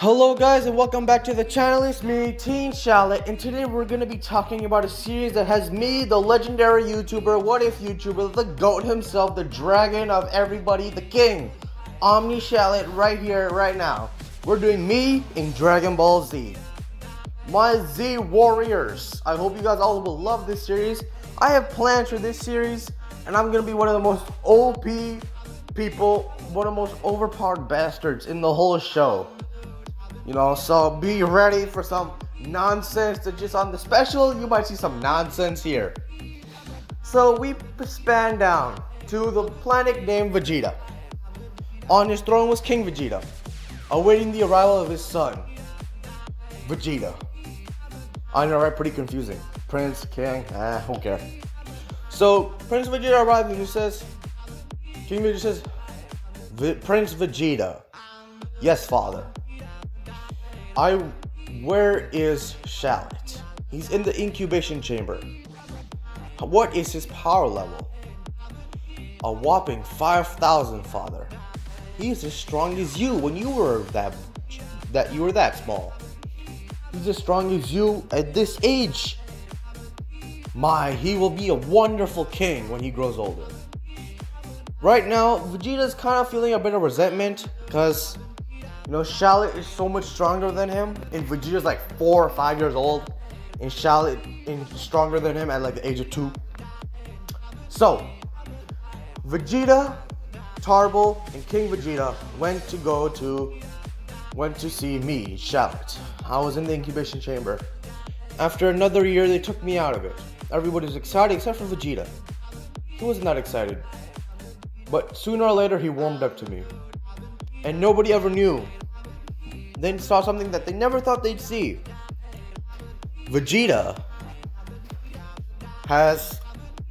Hello guys and welcome back to the channel. It's me, Teen Shallot, and today we're going to be talking about a series that has me, the legendary YouTuber, what if YouTuber, the GOAT himself, the dragon of everybody, the king, Omni Shallot, right here, right now. We're doing me in Dragon Ball Z. My Z Warriors. I hope you guys all will love this series. I have plans for this series, and I'm going to be one of the most OP people, one of the most overpowered bastards in the whole show. You know, so be ready for some nonsense. That just on the special, you might see some nonsense here. So we span down to the planet named Vegeta. On his throne was King Vegeta, awaiting the arrival of his son, Vegeta. I know, right? Pretty confusing. Prince, King, who cares? So Prince Vegeta arrives and he says, King Vegeta says, Prince Vegeta, yes, father. Where is Shallot? He's in the incubation chamber. What is his power level? A whopping 5,000, father. He is as strong as you when you were that small. He's as strong as you at this age. He will be a wonderful king when he grows older. Right now, Vegeta's kind of feeling a bit of resentment because, you know, Shallot is so much stronger than him, and Vegeta's like 4 or 5 years old, and Shallot is stronger than him at like the age of 2. So, Vegeta, Tarble, and King Vegeta went to see me, Shallot. I was in the incubation chamber. After another year, they took me out of it. Everybody was excited except for Vegeta. He was not excited. But sooner or later, he warmed up to me. And nobody ever knew. They saw something that they never thought they'd see. Vegeta has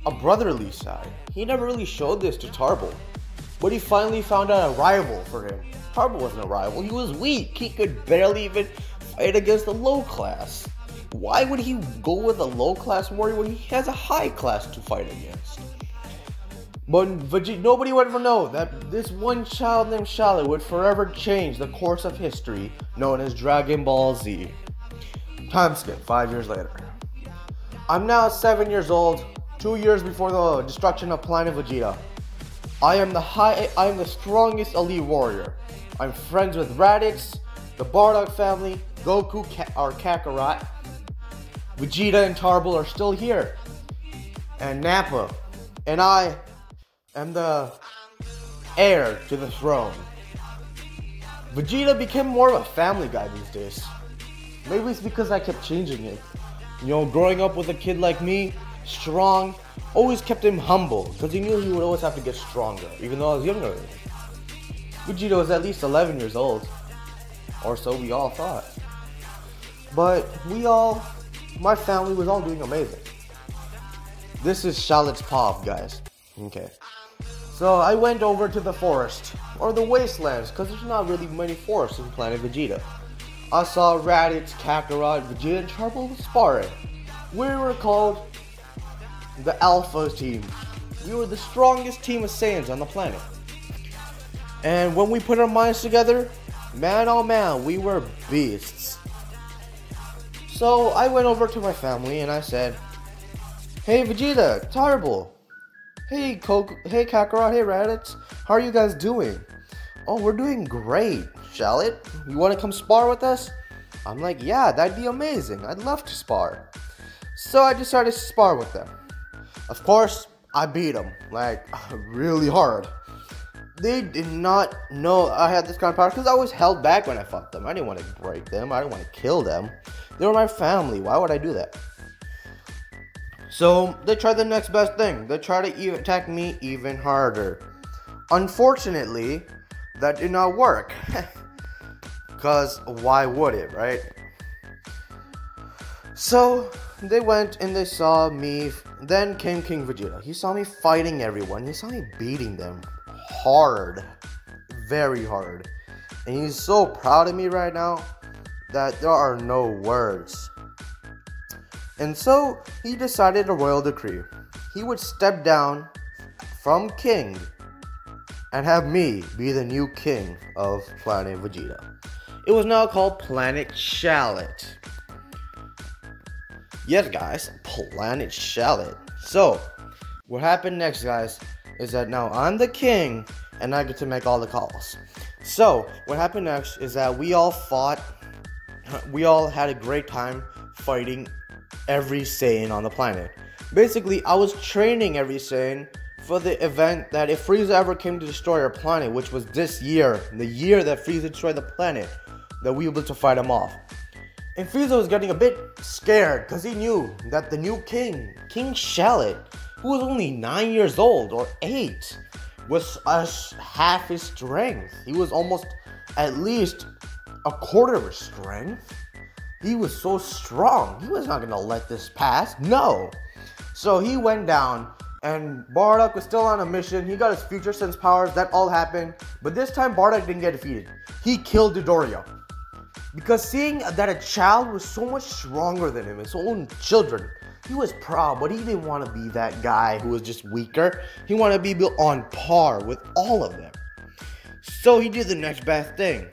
a brotherly side. He never really showed this to Tarble. But he finally found out a rival for him. Tarble wasn't a rival. He was weak. He could barely even fight against the low class. Why would he go with a low class warrior when he has a high class to fight against? But nobody would ever know that this one child named Shallot would forever change the course of history known as Dragon Ball Z. Time skip, 5 years later. I'm now 7 years old, 2 years before the destruction of planet Vegeta. I am the strongest elite warrior. I'm friends with Raditz, the Bardock family, Goku, Kakarot. Vegeta and Tarble are still here. And Nappa. And I am the heir to the throne. Vegeta became more of a family guy these days. Maybe it's because I kept changing it. You know, growing up with a kid like me, strong, always kept him humble, because he knew he would always have to get stronger, even though I was younger than him. Vegeta was at least 11 years old, or so we all thought. But my family was all doing amazing. This is Shallot's POV, guys. Okay. So I went over to the forest, or the wastelands, because there's not really many forests in Planet Vegeta. I saw Raditz, Kakarot, Vegeta, and Tarble sparring. We were called the Alpha team. We were the strongest team of Saiyans on the planet. And when we put our minds together, man oh man, we were beasts. So I went over to my family and I said, hey Vegeta, Tarble. Hey Kakarot, hey Raditz, how are you guys doing? Oh, we're doing great. Shallot, you want to come spar with us? I'm like, yeah, that'd be amazing. I'd love to spar. So I decided to spar with them. Of course, I beat them, like, really hard. They did not know I had this kind of power because I always held back when I fought them. I didn't want to break them. I didn't want to kill them. They were my family. Why would I do that? So they tried the next best thing. They tried to attack me even harder. Unfortunately, that did not work. Because why would it, right? So they went and they saw me. Then came King Vegeta. He saw me fighting everyone. He saw me beating them hard. Very hard. And he's so proud of me right now that there are no words. And so he decided a royal decree. He would step down from king and have me be the new king of Planet Vegeta. It was now called Planet Shallot. Yes, guys, Planet Shallot. So, what happened next, guys, is that now I'm the king, and I get to make all the calls. So, what happened next is that we all fought. We all had a great time fighting every Saiyan on the planet. Basically, I was training every Saiyan for the event that if Frieza ever came to destroy our planet, which was this year, the year that Frieza destroyed the planet, that we were able to fight him off. And Frieza was getting a bit scared because he knew that the new king, King Shallot, who was only 9 years old or 8, was half his strength. He was almost at least a quarter of his strength. He was so strong. He was not gonna let this pass. No. So he went down, and Bardock was still on a mission. He got his future sense powers. That all happened. But this time Bardock didn't get defeated. He killed Dodoria. Because seeing that a child was so much stronger than him, his own children, he was proud, but he didn't want to be that guy who was just weaker. He wanted to be built on par with all of them. So he did the next best thing.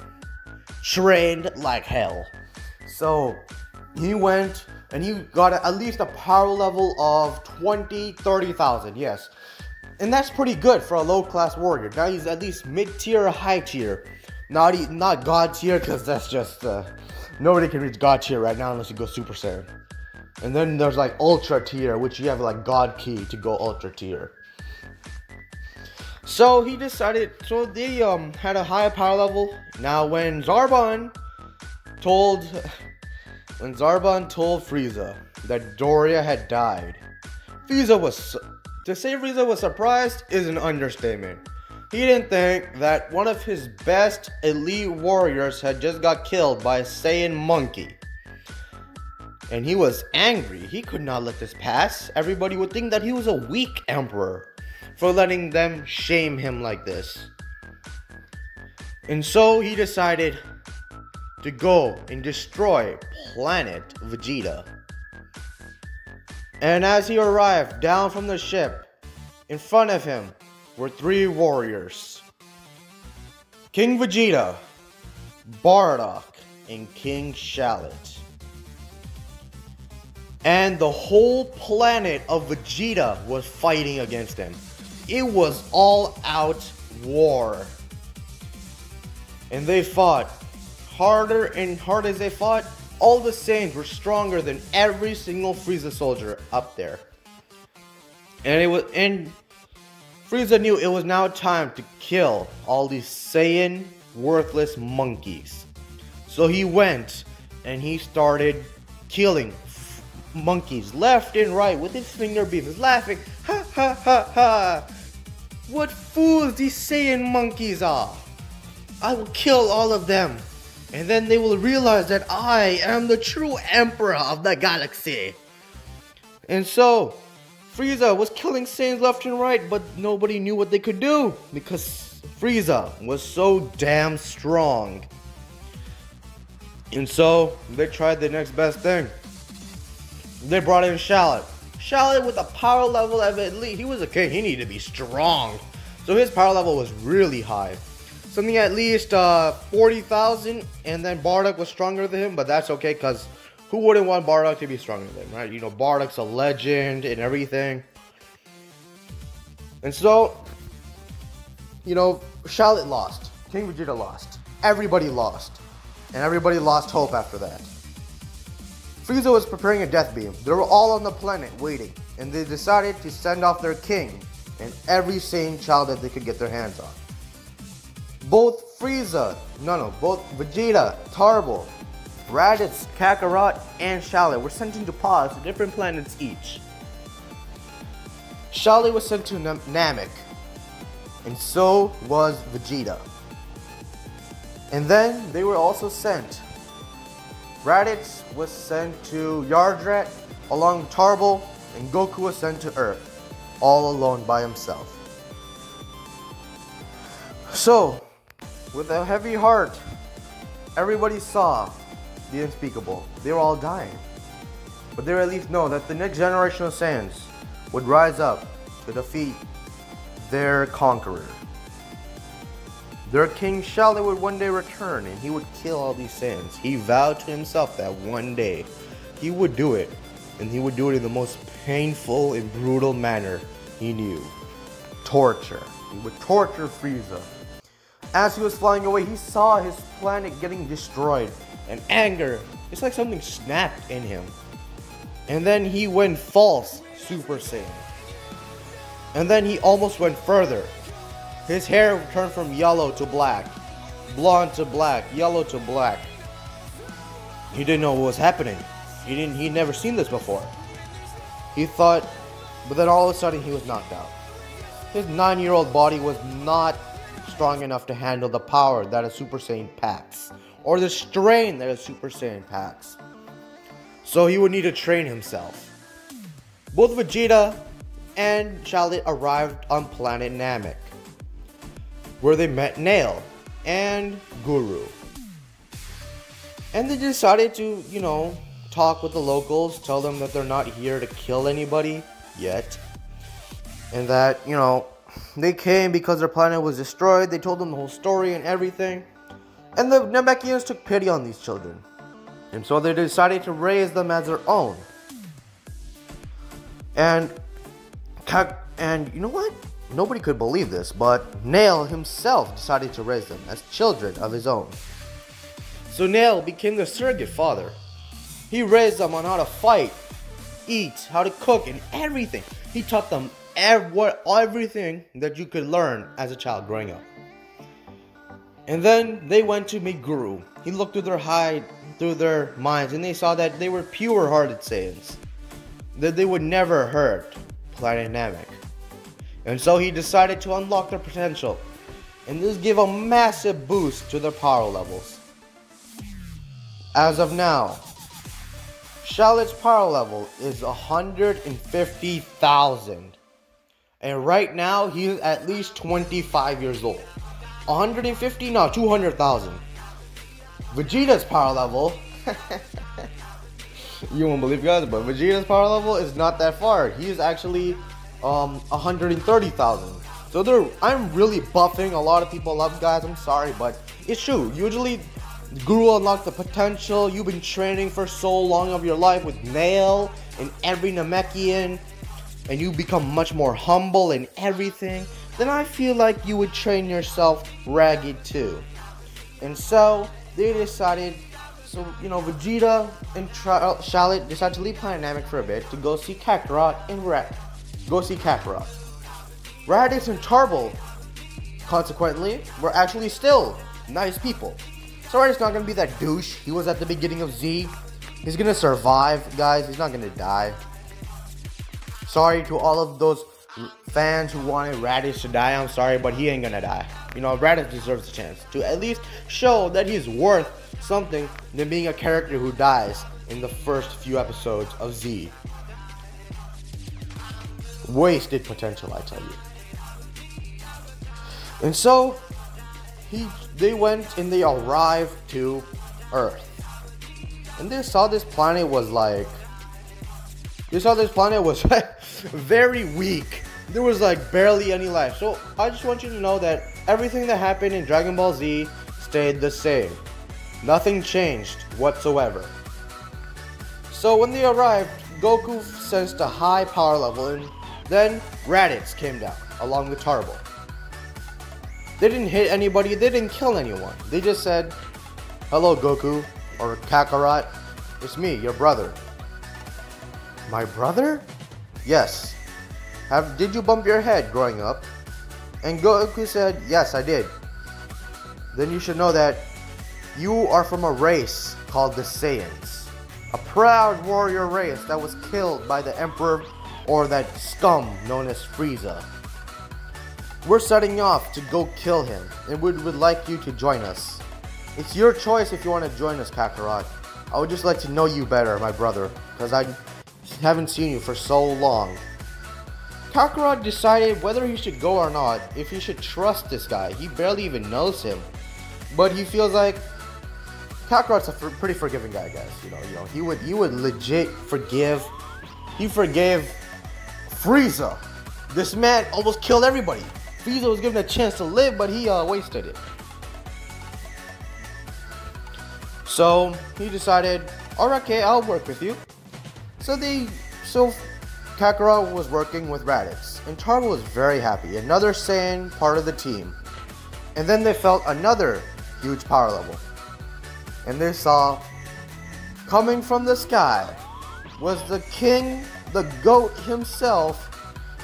Trained like hell. So he went and he got at least a power level of 30,000, yes. And that's pretty good for a low class warrior. Now he's at least mid tier or high tier. Not God tier, because that's just, nobody can reach God tier right now unless you go Super Saiyan. And then there's like Ultra tier, which you have like God key to go Ultra tier. So he decided, so they had a higher power level. Now when Zarbon told Frieza that Doria had died, to say Frieza was surprised is an understatement. He didn't think that one of his best elite warriors had just got killed by a Saiyan monkey. And he was angry. He could not let this pass. Everybody would think that he was a weak emperor for letting them shame him like this. And so he decided to go and destroy Planet Vegeta. And as he arrived down from the ship, in front of him were 3 warriors: King Vegeta, Bardock, and King Shallot. And the whole planet of Vegeta was fighting against him. It was all out war. And they fought. Harder and harder as they fought, all the Saiyans were stronger than every single Frieza soldier up there. And Frieza knew it was now time to kill all these Saiyan worthless monkeys. So he went and he started killing monkeys left and right with his finger beams, laughing, ha ha ha ha. What fools these Saiyan monkeys are. I will kill all of them. And then they will realize that I am the true emperor of the galaxy. And so Frieza was killing Saiyans left and right, but nobody knew what they could do because Frieza was so damn strong. And so they tried the next best thing. They brought in Shallot. Shallot with a power level of at least, he was a king, he needed to be strong. So his power level was really high. Something at least 40,000, and then Bardock was stronger than him, but that's okay because who wouldn't want Bardock to be stronger than him, right? You know, Bardock's a legend and everything. And so, you know, Shallot lost. King Vegeta lost. Everybody lost. And everybody lost hope after that. Frieza was preparing a death beam. They were all on the planet waiting. And they decided to send off their king and every Saiyan child that they could get their hands on. Both Vegeta, Tarbo, Raditz, Kakarot, and Shallot were sent into pods to different planets each. Shallot was sent to Namek, and so was Vegeta. And then they were also sent. Raditz was sent to Yardrat along with Tarbo, and Goku was sent to Earth, all alone by himself. So, with a heavy heart, everybody saw the unspeakable. They were all dying. But they at least know that the next generation of Saiyans would rise up to defeat their conqueror. their king Shallot would one day return and he would kill all these Saiyans. He vowed to himself that one day he would do it, and he would do it in the most painful and brutal manner he knew. Torture. He would torture Frieza. As he was flying away, he saw his planet getting destroyed, and anger, it's like something snapped in him. And then he went false Super Saiyan. And then he almost went further. His hair turned from yellow to black, blonde to black, yellow to black. He didn't know what was happening. He'd never seen this before. He thought, but then all of a sudden he was knocked out. His 9-year-old body was not strong enough to handle the power that a Super Saiyan packs, or the strain that a Super Saiyan packs. So he would need to train himself. Both Vegeta and Shallot arrived on planet Namek, where they met Nail and Guru. And they decided to, talk with the locals, tell them that they're not here to kill anybody yet. And that, they came because their planet was destroyed. They told them the whole story and everything. And the Namekians took pity on these children. And so they decided to raise them as their own. And you know what? Nobody could believe this, but Nail himself decided to raise them as children of his own. So Nail became the surrogate father. He raised them on how to fight, eat, how to cook, and everything. He taught them everything that you could learn as a child growing up. And then they went to meet Guru. He looked through their minds, and they saw that they were pure-hearted Saiyans, that they would never hurt planet Namek. And so he decided to unlock their potential, and this gave a massive boost to their power levels. As of now, Shallot's power level is 150,000. And right now, he's at least 25 years old. 150? No, 200,000. Vegeta's power level, you won't believe, guys, but Vegeta's power level is not that far. He is actually 130,000. So I'm really buffing a lot of people up, guys. I'm sorry, but it's true. Usually, Guru unlocked the potential. You've been training for so long of your life with Nail and every Namekian, and you become much more humble and everything. Then I feel like you would train yourself ragged too. And so they decided. So, Vegeta and Shallot decided to leave Planet Namek for a bit to go see Kakarot and Kakarot. Raditz and Tarble, consequently, were actually still nice people. So Raditz not going to be that douche he was at the beginning of Z. He's going to survive, guys. He's not going to die. Sorry to all of those fans who wanted Raditz to die. I'm sorry, but he ain't going to die. Raditz deserves a chance to at least show that he's worth something than being a character who dies in the first few episodes of Z. Wasted potential, I tell you. And so they went and they arrived to Earth, and they saw this planet was very weak. There was barely any life. So I just want you to know that everything that happened in Dragon Ball Z stayed the same. Nothing changed whatsoever. So when they arrived, Goku sensed a high power level, and then Raditz came down along with Tarble. They didn't hit anybody, they didn't kill anyone. They just said, "Hello Goku," or Kakarot, "It's me, your brother." "My brother?" "Yes. Did you bump your head growing up?" And Goku said, "Yes, I did." "Then you should know that you are from a race called the Saiyans. A proud warrior race that was killed by the Emperor, or that scum known as Frieza. We're setting off to go kill him, and we would like you to join us. It's your choice if you want to join us, Kakarot. I would just like to know you better, my brother, because I haven't seen you for so long." Kakarot decided whether he should go or not, if he should trust this guy. He barely even knows him, but he feels like Kakarot's a pretty forgiving guy, guys. He would legit forgive. He forgave Frieza. This man almost killed everybody. Frieza was given a chance to live, but he wasted it. So he decided, alright, okay, I'll work with you. So Kakarot was working with Raditz, and Tarble was very happy, another Saiyan part of the team. And then they felt another huge power level. And they saw, coming from the sky, was the king, the goat himself,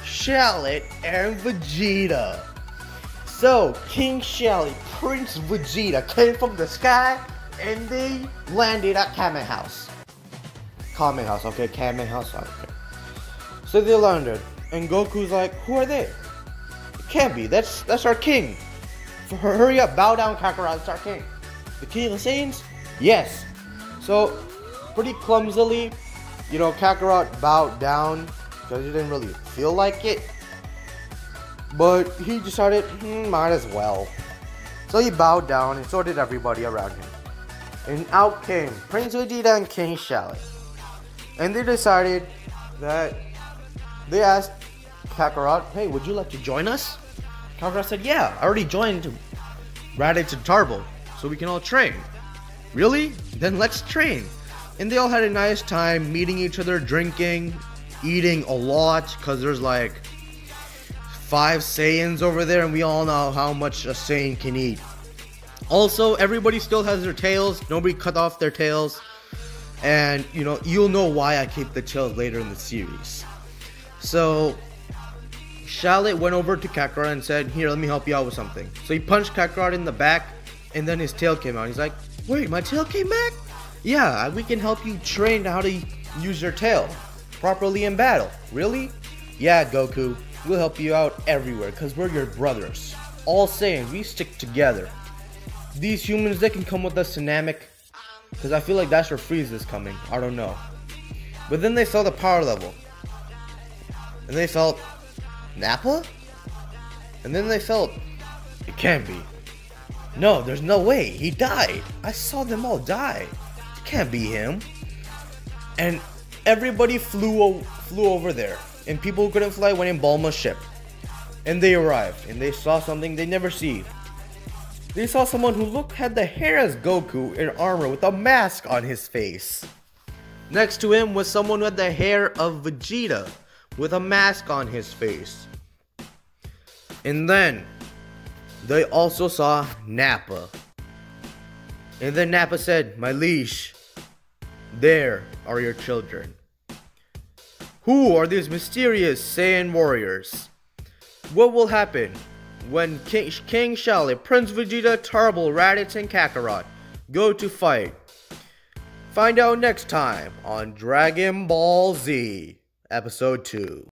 Shallot and Vegeta. So, King Shallot, Prince Vegeta came from the sky and they landed at Kame House. Kame House, okay, Kame House, okay. So they landed, and Goku's like, who are they? It can't be, that's our king. Hurry up, bow down, Kakarot, it's our king. The king of the Saiyans? Yes. So, pretty clumsily, Kakarot bowed down because he didn't really feel like it. But he decided, might as well. So he bowed down, and so did everybody around him. And out came Prince Vegeta and King Shallot. And they decided that, they asked Kakarot, hey, would you like to join us? Kakarot said, yeah, I already joined Raditz and Tarble, so we can all train. Really? Then let's train. And they all had a nice time meeting each other, drinking, eating a lot, because there's like 5 Saiyans over there, and we all know how much a Saiyan can eat. Also, everybody still has their tails. Nobody cut off their tails. And, you'll know why I keep the tails later in the series. So, Shallot went over to Kakarot and said, here, let me help you out with something. So he punched Kakarot in the back, and then his tail came out. He's like, wait, my tail came back? Yeah, we can help you train how to use your tail properly in battle. Really? Yeah, Goku, we'll help you out everywhere, because we're your brothers. All Saiyans, we stick together. These humans, they can come with us to Namek, because I feel like that's where Frieza's coming. I don't know. But then they saw the power level. And they felt, Nappa? And then they felt, it can't be. No, there's no way. He died. I saw them all die. It can't be him. And everybody flew over there. And people who couldn't fly went in Bulma's ship. And they arrived. And they saw something they never see. They saw someone who had the hair as Goku in armor with a mask on his face. Next to him was someone who had the hair of Vegeta with a mask on his face. And then they also saw Nappa. And then Nappa said, my liege, there are your children. Who are these mysterious Saiyan warriors? What will happen when King Shallot, Prince Vegeta, Tarble, Raditz, and Kakarot go to fight? Find out next time on Dragon Ball Z, Episode 2.